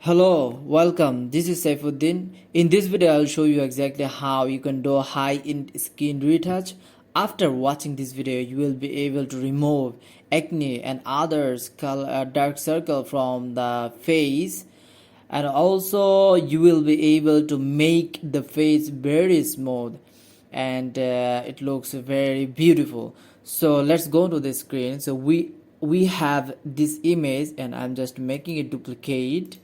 Hello, welcome. This is Saifuddin. In this video, I'll show you exactly how you can do a high-end skin retouch. After watching this video, you will be able to remove acne and other dark circle from the face, and also you will be able to make the face very smooth and it looks very beautiful. So let's go to the screen. So we have this image and I'm just making it duplicate.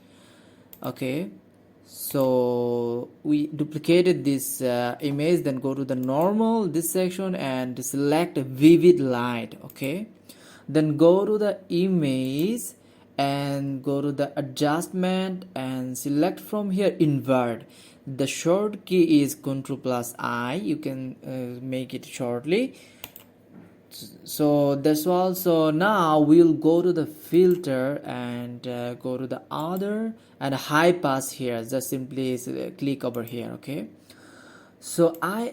Okay, so we duplicated this image, then go to the normal this section and select vivid light. Okay, then go to the image and go to the adjustment and select from here invert. The short key is Ctrl plus I. You can make it shortly. So that's all. So now we'll go to the filter and go to the other and high pass here. Just simply click over here. Okay, so I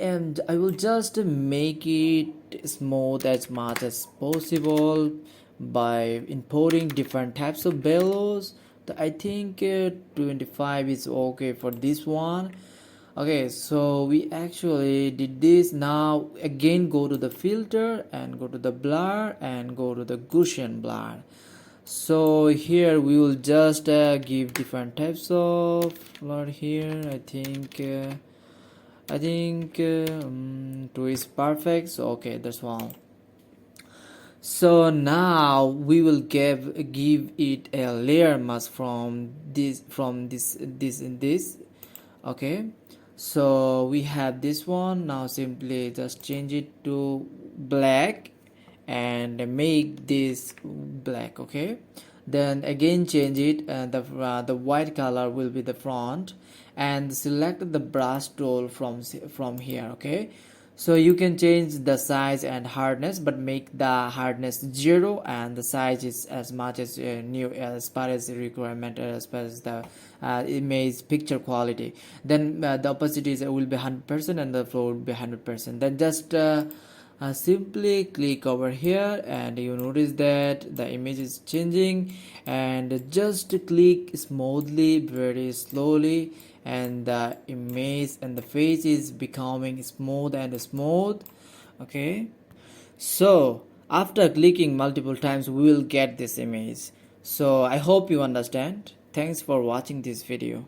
will just make it smooth as much as possible by importing different types of bellows. I think 25 is okay for this one. Okay, so we actually did this. Now again go to the filter and go to the blur and go to the Gaussian blur. So here we will just give different types of blur here. I think 2 is perfect. So okay, that's all. So now we will give it a layer mask from this and this. Okay, so we have this one. Now simply just change it to black and make this black. Okay, then again change it and the white color will be the front, and select the brush tool from here. Okay, so you can change the size and hardness, but make the hardness 0 and the size is as much as new as far as the requirement, as far as the image picture quality. Then the opacity will be 100% and the flow will be 100%. Then just simply click over here and you notice that the image is changing, and just click smoothly, very slowly, and the image and the face is becoming smooth and smooth. Okay, so after clicking multiple times we will get this image. So I hope you understand. Thanks for watching this video.